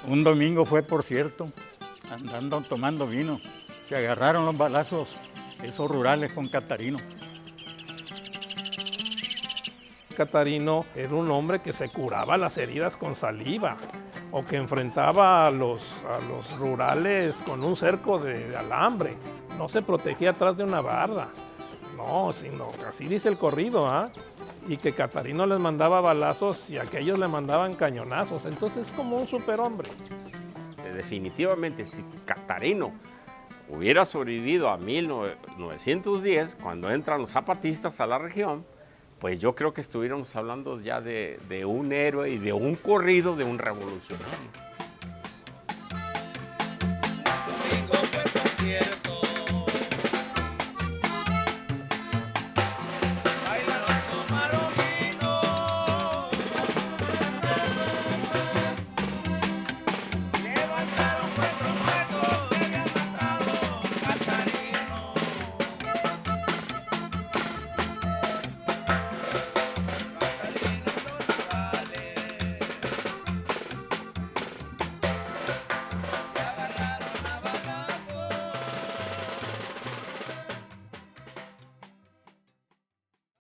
Un domingo fue, por cierto, andando tomando vino. Se agarraron los balazos, esos rurales con Catarino. Catarino era un hombre que se curaba las heridas con saliva o que enfrentaba a los rurales con un cerco de alambre. No se protegía atrás de una barda, no, sino así dice el corrido, ¿ah? Y que Catarino les mandaba balazos y aquellos le mandaban cañonazos. Entonces es como un superhombre. Definitivamente, si Catarino hubiera sobrevivido a 1910, cuando entran los zapatistas a la región, pues yo creo que estuviéramos hablando ya de un héroe y de un corrido de un revolucionario.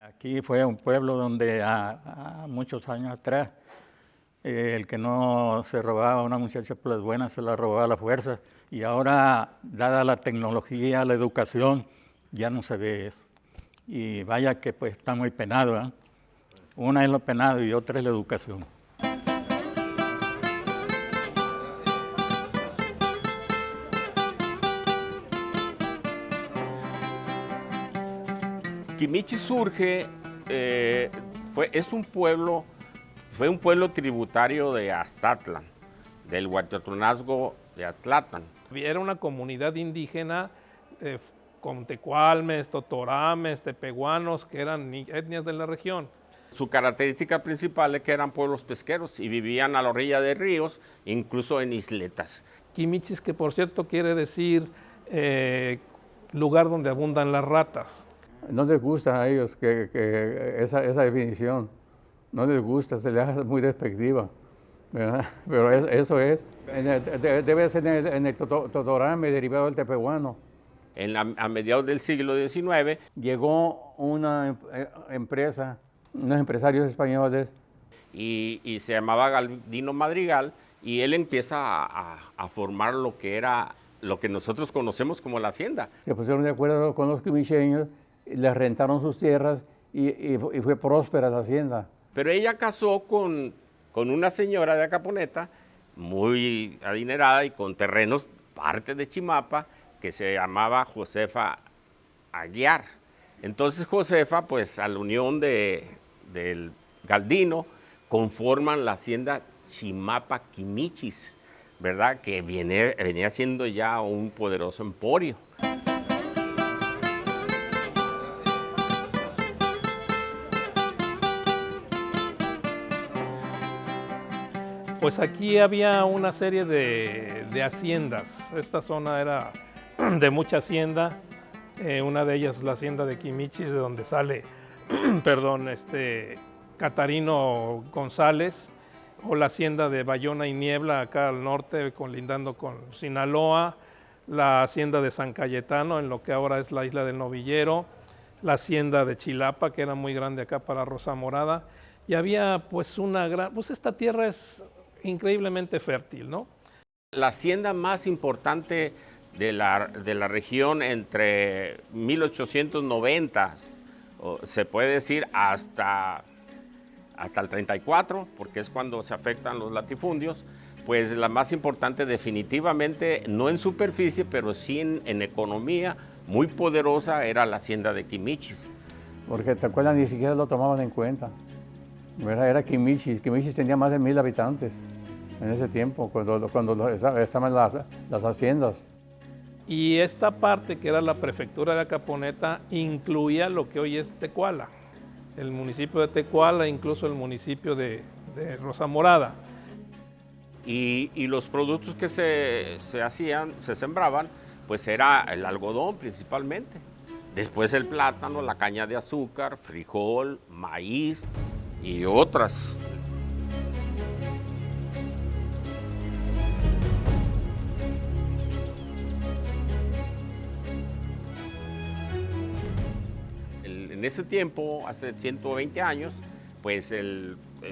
Aquí fue un pueblo donde a muchos años atrás el que no se robaba a una muchacha por las buenas se la robaba a la fuerza. Y ahora, dada la tecnología, la educación, ya no se ve eso. Y vaya que pues está muy penado, ¿eh? Una es lo penado y otra es la educación. Quimichi surge, fue un pueblo tributario de Aztatlan, del Huachotonazgo de Aztlán. Era una comunidad indígena con tecualmes, totorames, tepehuanos, que eran etnias de la región. Su característica principal es que eran pueblos pesqueros y vivían a la orilla de ríos, incluso en isletas. Quimichis, que por cierto quiere decir lugar donde abundan las ratas. No les gusta a ellos esa definición, no les gusta, se les hace muy despectiva, ¿verdad? Pero eso es, debe ser en el totorame derivado del tepehuano. A mediados del siglo XIX llegó una empresa, unos empresarios españoles. Y se llamaba Galdino Madrigal, y él empieza a formar lo que nosotros conocemos como la hacienda. Se pusieron de acuerdo con los quimicheños, les rentaron sus tierras y fue próspera la hacienda. Pero ella casó con una señora de Acaponeta, muy adinerada y con terrenos, parte de Chimapa, que se llamaba Josefa Aguiar. Entonces Josefa, pues a la unión del Galdino, conforman la hacienda Chimapa Quimichis, ¿verdad? Que venía siendo ya un poderoso emporio. Pues aquí había una serie de haciendas. Esta zona era de mucha hacienda. Una de ellas es la hacienda de Quimichis, de donde sale Catarino González, o la hacienda de Bayona y Niebla, acá al norte, colindando con Sinaloa, la hacienda de San Cayetano, en lo que ahora es la isla del Novillero, la hacienda de Chilapa, que era muy grande acá para Rosa Morada, y había pues esta tierra es increíblemente fértil, ¿no? La hacienda más importante de la región entre 1890, se puede decir hasta el 34, porque es cuando se afectan los latifundios, pues la más importante definitivamente, no en superficie, pero sí en economía, muy poderosa, era la hacienda de Quimichis. Porque te acuerdas, ni siquiera lo tomaban en cuenta. Era Quimichis. Quimichis tenía más de 1000 habitantes en ese tiempo, cuando estaban las haciendas. Y esta parte, que era la prefectura de Acaponeta, incluía lo que hoy es Tecuala, el municipio de Tecuala, incluso el municipio de Rosa Morada. Y los productos que se sembraban, pues era el algodón principalmente. Después el plátano, la caña de azúcar, frijol, maíz y otras. En ese tiempo, hace 120 años, pues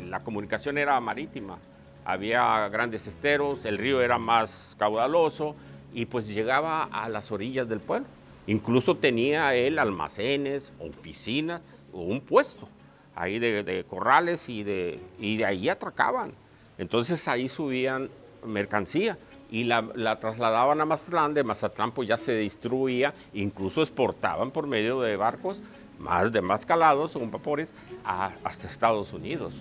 la comunicación era marítima. Había grandes esteros, el río era más caudaloso y pues llegaba a las orillas del pueblo. Incluso tenía él almacenes, oficinas o un puesto ahí de corrales y de ahí atracaban. Entonces ahí subían mercancía y la trasladaban a Mazatlán. De Mazatlán pues ya se distribuía, incluso exportaban por medio de barcos de más calados, con vapores, hasta Estados Unidos.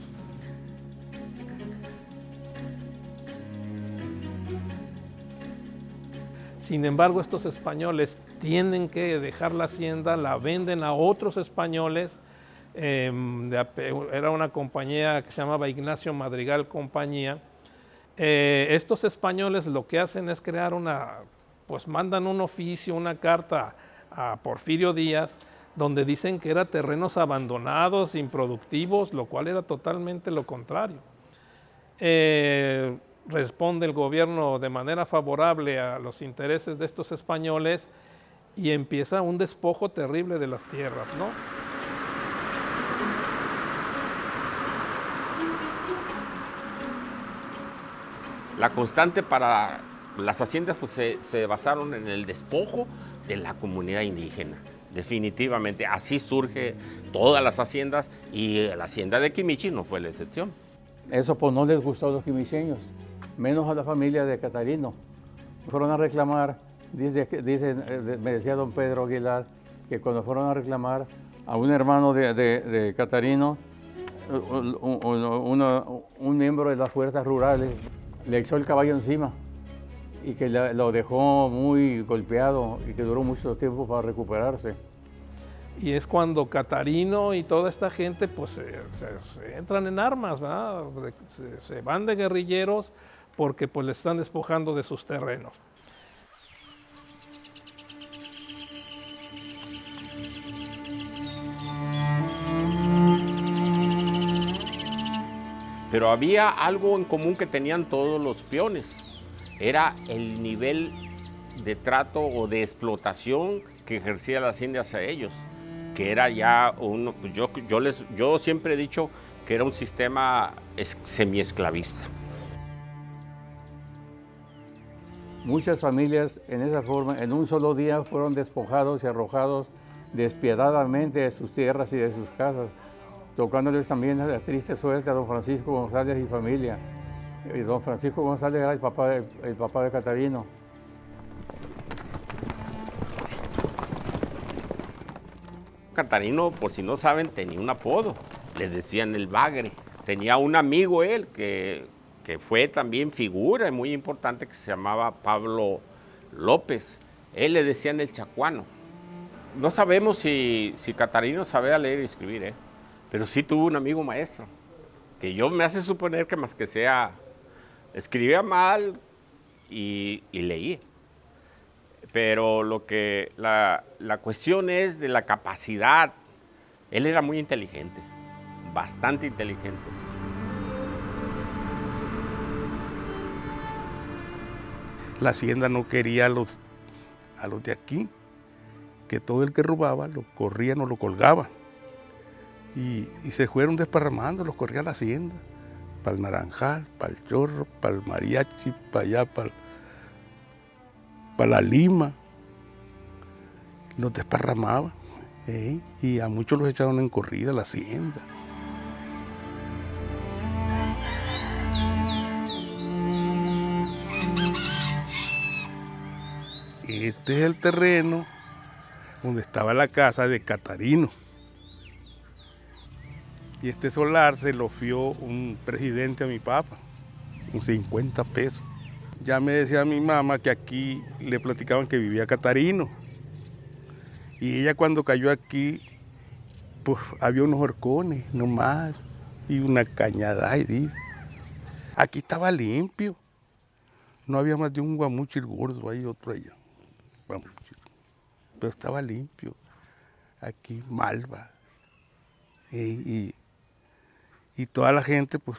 Sin embargo, estos españoles tienen que dejar la hacienda, la venden a otros españoles. Era una compañía que se llamaba Ignacio Madrigal Compañía. Estos españoles lo que hacen es crear pues mandan un oficio, una carta a Porfirio Díaz, donde dicen que eran terrenos abandonados, improductivos, lo cual era totalmente lo contrario. Responde el gobierno de manera favorable a los intereses de estos españoles y empieza un despojo terrible de las tierras, ¿no? La constante para las haciendas pues, se basaron en el despojo de la comunidad indígena. Definitivamente, así surge todas las haciendas y la hacienda de Quimichi no fue la excepción. Eso pues no les gustó a los quimicheños, menos a la familia de Catarino. Fueron a reclamar, me decía don Pedro Aguilar, que cuando fueron a reclamar a un hermano de Catarino, un miembro de las fuerzas rurales le echó el caballo encima y que lo dejó muy golpeado y que duró mucho tiempo para recuperarse. Y es cuando Catarino y toda esta gente pues se entran en armas, ¿verdad? Se van de guerrilleros porque pues le están despojando de sus terrenos. Pero había algo en común que tenían todos los peones. Era el nivel de trato o de explotación que ejercía la hacienda hacia ellos, que era ya yo siempre he dicho que era un sistema semiesclavista. Muchas familias en esa forma, en un solo día, fueron despojados y arrojados despiadadamente de sus tierras y de sus casas, tocándoles también la triste suerte a don Francisco González y familia. Y don Francisco González era el papá de Catarino. Catarino, por si no saben, tenía un apodo, le decían el Bagre. Tenía un amigo él que fue también figura muy importante que se llamaba Pablo López. Él le decían el Chacuano. No sabemos si Catarino sabía leer y escribir, pero sí tuvo un amigo maestro, que yo me hace suponer que más que sea, escribía mal y leía. Pero la cuestión es de la capacidad. Él era muy inteligente, bastante inteligente. La hacienda no quería a los de aquí, que todo el que robaba lo corrían o lo colgaban. Y se fueron desparramando, los corría a la hacienda, para el Naranjal, para el Chorro, para el Mariachi, para allá, para la Lima. Los desparramaban, y a muchos los echaron en corrida a la hacienda. Este es el terreno donde estaba la casa de Catarino. Y este solar se lo fió un presidente a mi papá, con 50 pesos. Ya me decía mi mamá que aquí le platicaban que vivía Catarino. Y ella cuando cayó aquí, pues había unos horcones nomás y una cañada. Y dice, aquí estaba limpio. No había más de un guamúchil gordo ahí, otro allá. Pero estaba limpio. Aquí malva. Y toda la gente, pues,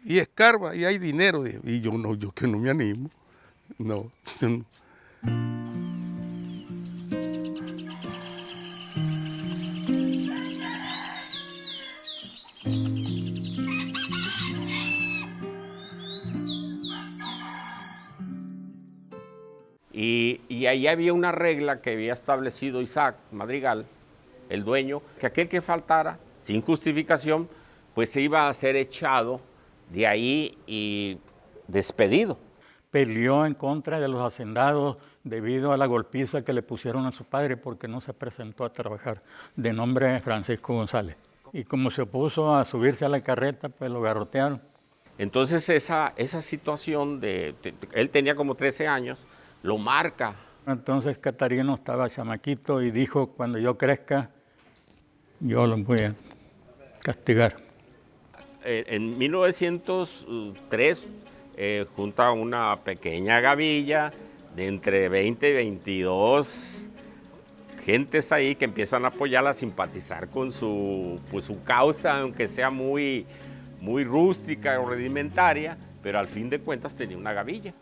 y escarba, y hay dinero. Y yo que no me animo. No. Y ahí había una regla que había establecido Isaac Madrigal, el dueño, que aquel que faltara, sin justificación, pues se iba a ser echado de ahí y despedido. Peleó en contra de los hacendados debido a la golpiza que le pusieron a su padre porque no se presentó a trabajar, de nombre Francisco González. Y como se opuso a subirse a la carreta, pues lo garrotearon. Entonces esa situación él tenía como 13 años, lo marca. Entonces Catarino estaba chamaquito y dijo, cuando yo crezca, yo los voy a castigar. En 1903 junta una pequeña gavilla de entre 20 y 22 gentes ahí que empiezan a apoyarla, a simpatizar con su causa, aunque sea muy rústica o rudimentaria, pero al fin de cuentas tenía una gavilla.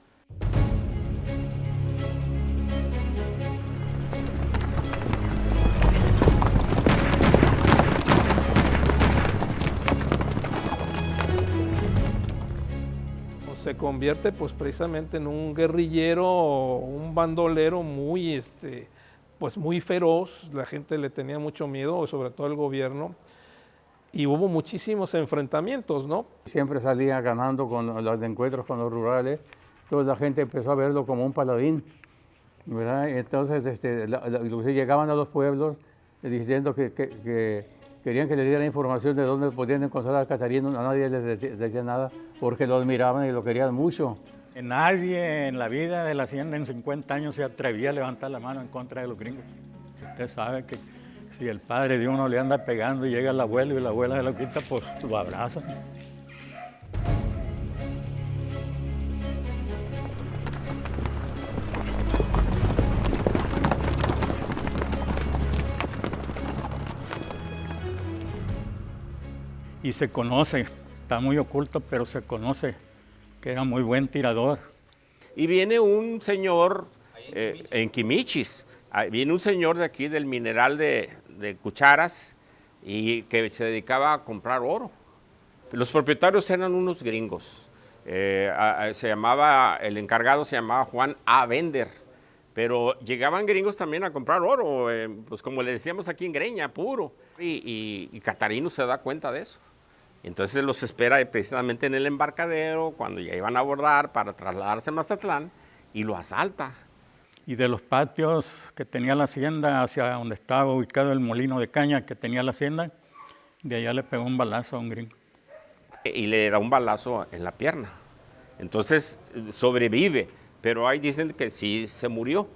Se convierte pues precisamente en un guerrillero, un bandolero muy, pues muy feroz. La gente le tenía mucho miedo, sobre todo el gobierno, y hubo muchísimos enfrentamientos, ¿no? Siempre salía ganando con los encuentros con los rurales, toda la gente empezó a verlo como un paladín, ¿verdad? Entonces inclusive llegaban a los pueblos diciendo que querían que les dieran información de dónde podían encontrar a Catarino, a nadie les decía nada, porque lo admiraban y lo querían mucho. Nadie en la vida de la hacienda en 50 años se atrevía a levantar la mano en contra de los gringos. Usted sabe que si el padre de uno le anda pegando y llega el abuelo y la abuela se lo quita, pues lo abraza. Y se conoce, está muy oculto, pero se conoce que era muy buen tirador. Y viene un señor en Quimichis, viene un señor de aquí del mineral de Cucharas y que se dedicaba a comprar oro. Los propietarios eran unos gringos. El encargado se llamaba Juan A. Bender, pero llegaban gringos también a comprar oro, pues como le decíamos aquí en Greña, puro. Y Catarino se da cuenta de eso. Entonces los espera precisamente en el embarcadero, cuando ya iban a abordar para trasladarse a Mazatlán, y lo asalta. Y de los patios que tenía la hacienda hacia donde estaba ubicado el molino de caña que tenía la hacienda, de allá le pegó un balazo a un gringo. Y le da un balazo en la pierna. Entonces sobrevive, pero ahí dicen que sí se murió.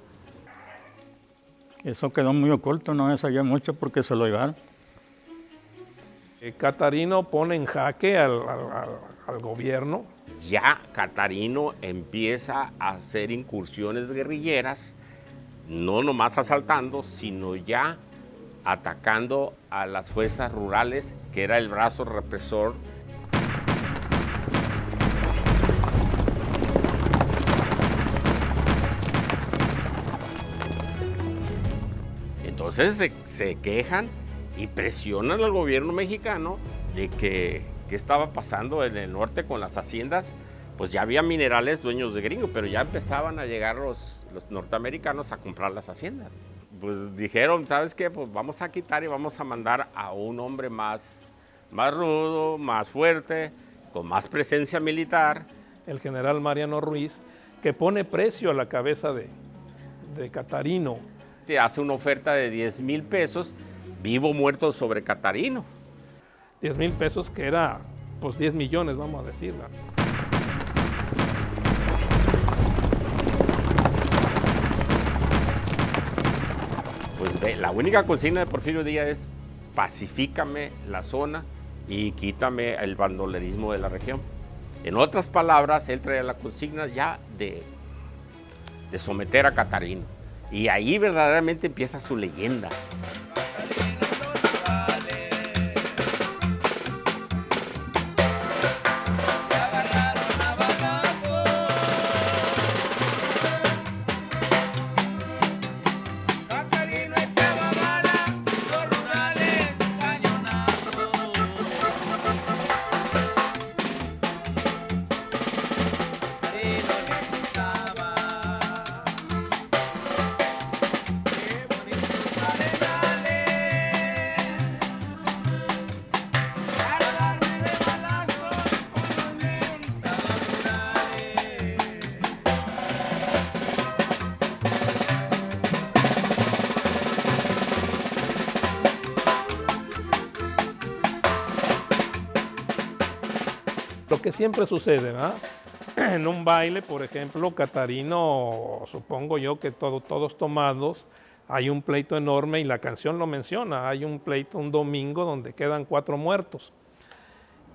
Eso quedó muy oculto, no se sabía mucho porque se lo llevaron. Catarino pone en jaque al gobierno. Ya Catarino empieza a hacer incursiones guerrilleras, no nomás asaltando, sino ya atacando a las fuerzas rurales, que era el brazo represor. Entonces se quejan y presionan al gobierno mexicano de que qué estaba pasando en el norte con las haciendas. Pues ya había minerales dueños de gringos, pero ya empezaban a llegar los norteamericanos a comprar las haciendas. Pues dijeron, ¿sabes qué? Pues vamos a quitar y vamos a mandar a un hombre más rudo, más fuerte, con más presencia militar. El general Mariano Ruiz, que pone precio a la cabeza de Catarino. Te hace una oferta de 10,000 pesos, vivo o muerto sobre Catarino. 10,000 pesos, que era pues 10 millones, vamos a decirla. Pues la única consigna de Porfirio Díaz es pacifícame la zona y quítame el bandolerismo de la región. En otras palabras, él traía la consigna ya de someter a Catarino. Y ahí verdaderamente empieza su leyenda. Lo que siempre sucede, ¿verdad? En un baile, por ejemplo, Catarino, supongo yo que todos tomados, hay un pleito enorme y la canción lo menciona, hay un pleito un domingo donde quedan 4 muertos.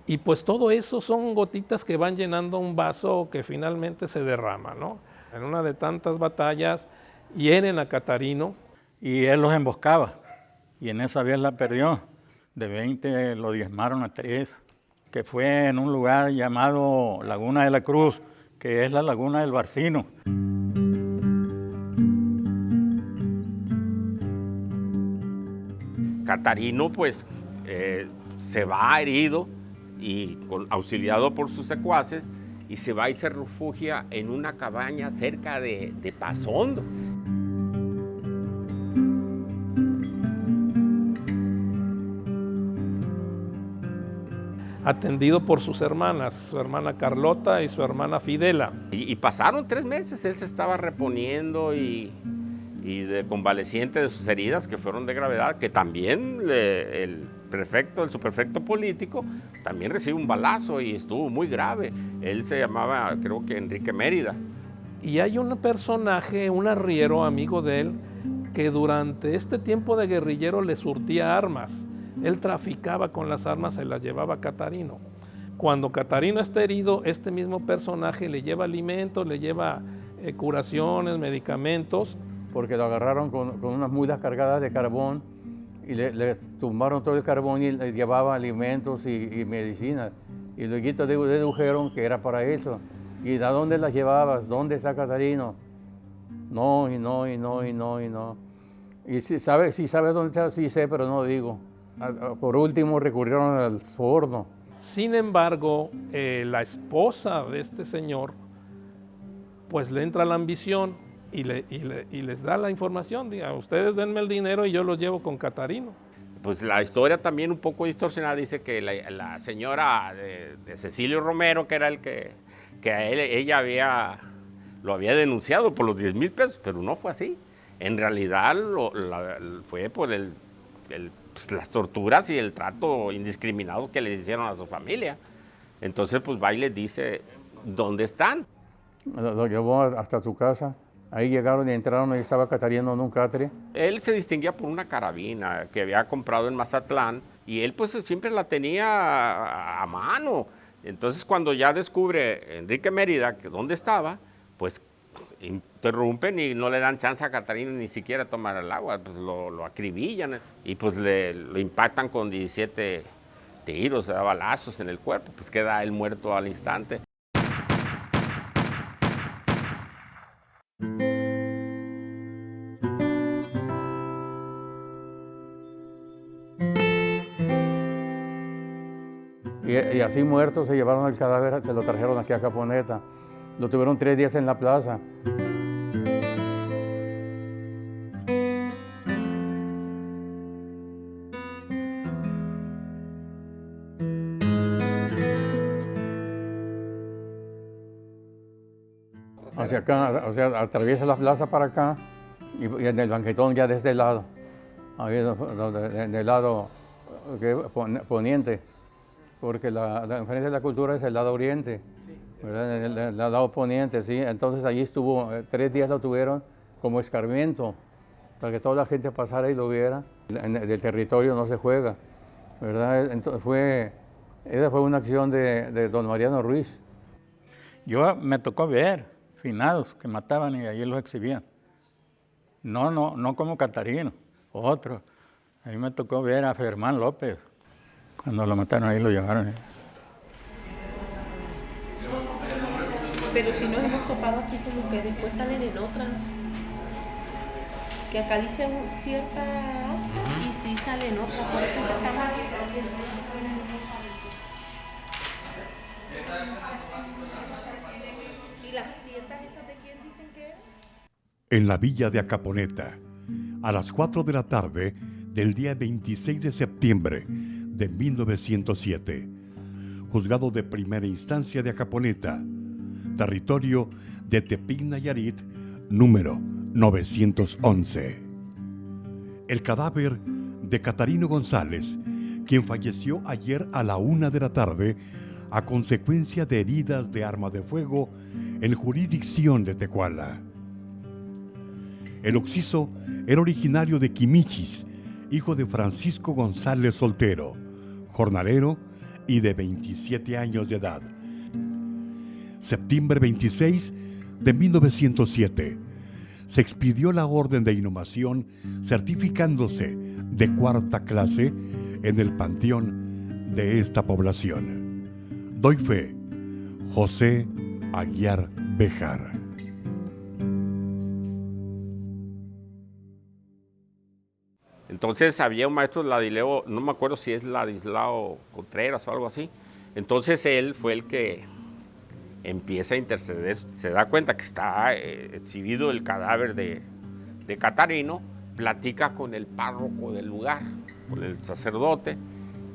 Y pues todo eso son gotitas que van llenando un vaso que finalmente se derrama, ¿no? En una de tantas batallas hieren a Catarino. Y él los emboscaba, y en esa vez la perdió. De 20 lo diezmaron a 3, que fue en un lugar llamado Laguna de la Cruz, que es la Laguna del Barcino. Catarino pues se va herido y auxiliado por sus secuaces, y se va y se refugia en una cabaña cerca de Pazondo. Atendido por sus hermanas, su hermana Carlota y su hermana Fidela. Y pasaron 3 meses, él se estaba reponiendo y de convaleciente de sus heridas, que fueron de gravedad, que también el subprefecto político, también recibe un balazo y estuvo muy grave. Él se llamaba, creo que Enrique Mérida. Y hay un personaje, un arriero amigo de él, que durante este tiempo de guerrillero le surtía armas. Él traficaba con las armas, se las llevaba a Catarino. Cuando Catarino está herido, este mismo personaje le lleva alimentos, le lleva curaciones, medicamentos. Porque lo agarraron con unas mulas cargadas de carbón y le tumbaron todo el carbón y le llevaba alimentos y medicinas. Y luego dedujeron que era para eso. ¿Y a dónde las llevabas? ¿Dónde está Catarino? No, y no. Y si sabes dónde está, sí sé, pero no digo. Por último recurrieron al soborno. Sin embargo, la esposa de este señor, pues le entra la ambición y les da la información. Diga, ustedes denme el dinero y yo lo llevo con Catarino. Pues la historia también un poco distorsionada dice que la señora de Cecilio Romero, que era el que ella lo había denunciado por los 10,000 pesos, pero no fue así. En realidad fue por pues, las torturas y el trato indiscriminado que les hicieron a su familia. Entonces, pues va y les dice dónde están. Lo llevó hasta su casa. Ahí llegaron y entraron y estaba Catarino en un catre. Él se distinguía por una carabina que había comprado en Mazatlán y él pues siempre la tenía a mano. Entonces cuando ya descubre Enrique Mérida que dónde estaba, pues interrumpen y no le dan chance a Catarino ni siquiera tomar el agua, pues lo acribillan y pues lo impactan con 17 tiros, balazos en el cuerpo, pues queda él muerto al instante. Y así muerto se llevaron el cadáver, se lo trajeron aquí a Caponeta. Lo tuvieron 3 días en la plaza. Hacia acá, o sea, atraviesa la plaza para acá y en el banquetón ya de este lado, ahí en el lado poniente, porque la Conferencia de la Cultura es el lado oriente, ¿verdad? El lado poniente, sí. Entonces allí estuvo, 3 días lo tuvieron como escarmiento, para que toda la gente pasara y lo viera. En el territorio no se juega, ¿verdad? Entonces esa fue una acción de don Mariano Ruiz. Me tocó ver finados que mataban y ahí los exhibían. No como Catarino, otro. A mí me tocó ver a Germán López. Cuando lo mataron ahí lo llevaron. Pero si nos hemos topado así como que después salen en otra. Que acá dice cierta y sí sale en otra. Por eso que estamos... ¿Y las haciendas esas de quién dicen que es? En la villa de Acaponeta, a las 4 de la tarde del día 26 de septiembre de 1907, juzgado de primera instancia de Acaponeta, territorio de Tepic, Nayarit, número 911. El cadáver de Catarino González, quien falleció ayer a la 1 de la tarde, a consecuencia de heridas de arma de fuego en jurisdicción de Tecuala. El occiso era originario de Quimichis, hijo de Francisco González Soltero, jornalero y de 27 años de edad. Septiembre 26 de 1907, se expidió la orden de inhumación certificándose de 4ª clase en el panteón de esta población. Doy fe, José Aguiar Béjar. Entonces había un maestro Ladileo, no me acuerdo si es Ladislao Contreras o algo así. Entonces él fue el que empieza a interceder. Se da cuenta que está exhibido el cadáver de Catarino, platica con el párroco del lugar, con el sacerdote.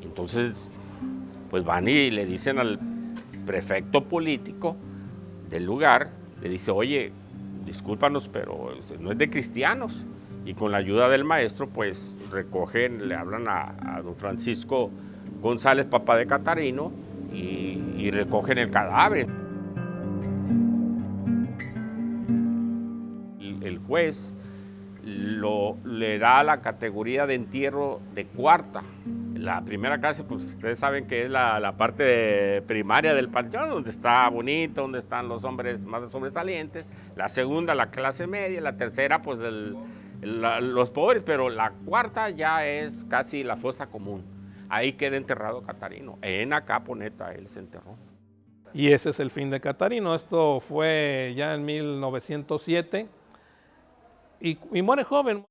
Entonces, pues van y le dicen al prefecto político del lugar, le dice, oye, discúlpanos, pero no es de cristianos. Y con la ayuda del maestro, pues recogen, le hablan a don Francisco González, papá de Catarino, y recogen el cadáver. El juez le da la categoría de entierro de 4ª. La primera clase, pues ustedes saben que es la parte primaria del panteón, donde está bonito, donde están los hombres más sobresalientes. La segunda, la clase media. La tercera, pues los pobres, pero la 4ª ya es casi la fosa común. Ahí queda enterrado Catarino. En Acaponeta él se enterró. Y ese es el fin de Catarino. Esto fue ya en 1907 y muere joven.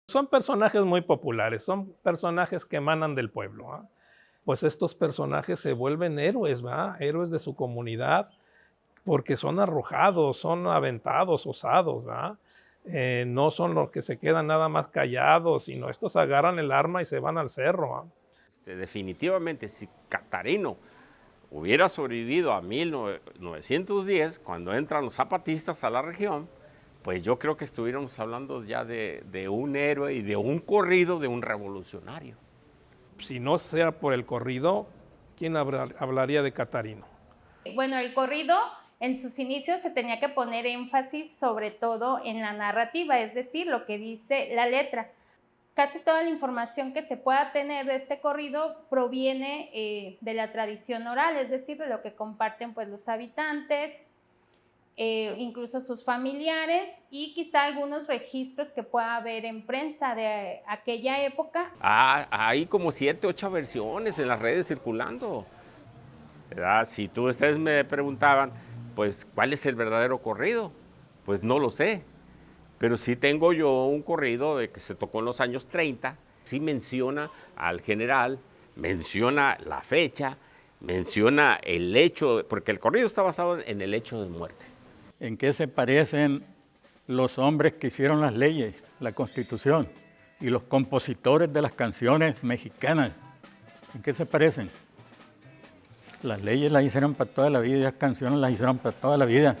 Son personajes muy populares, son personajes que emanan del pueblo, ¿eh? Pues estos personajes se vuelven héroes, ¿verdad? Héroes de su comunidad, porque son arrojados, son aventados, osados, ¿verdad? No son los que se quedan nada más callados, sino estos agarran el arma y se van al cerro, ¿eh? Definitivamente, si Catarino hubiera sobrevivido a 1910, cuando entran los zapatistas a la región, pues yo creo que estuviéramos hablando ya de un héroe y de un corrido de un revolucionario. Si no sea por el corrido, ¿quién hablaría de Catarino? Bueno, el corrido en sus inicios se tenía que poner énfasis sobre todo en la narrativa, es decir, lo que dice la letra. Casi toda la información que se pueda tener de este corrido proviene de la tradición oral, es decir, de lo que comparten pues, los habitantes, incluso sus familiares y quizá algunos registros que pueda haber en prensa de aquella época. Hay como 7, 8 versiones en las redes circulando, ¿verdad? Si ustedes me preguntaban, pues, ¿cuál es el verdadero corrido? Pues no lo sé, pero sí tengo yo un corrido de que se tocó en los años 30, sí menciona al general, menciona la fecha, menciona el hecho, porque el corrido está basado en el hecho de muerte. ¿En qué se parecen los hombres que hicieron las leyes, la Constitución, y los compositores de las canciones mexicanas? ¿En qué se parecen? Las leyes las hicieron para toda la vida y las canciones las hicieron para toda la vida.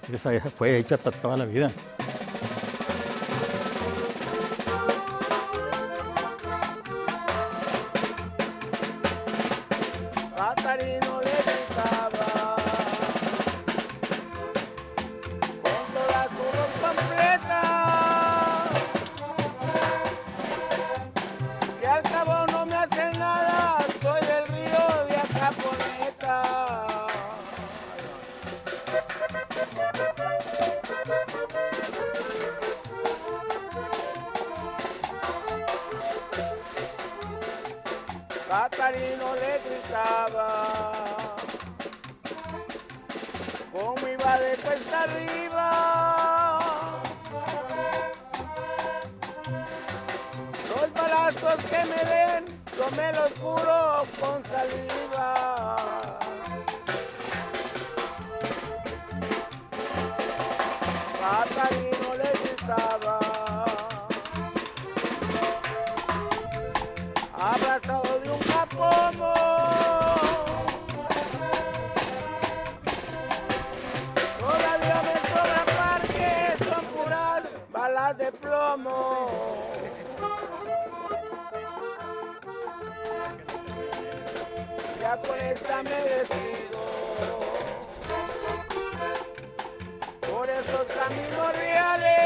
Esa fue hecha para toda la vida. Catarino le gritaba con toda su ropa completa, que al cabo no me hace nada, soy del río de Acaponeta. Catarino le gritaba como iba de cuesta arriba. Los balazos que me den, yo me los curo con saliva. Catarino le gritaba, abrazado de un capomo. Todavía me sobra parque, son puras balas de plomo. Ya con esta me despido, por esos caminos reales.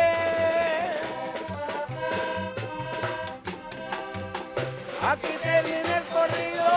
Aquí termina el corrido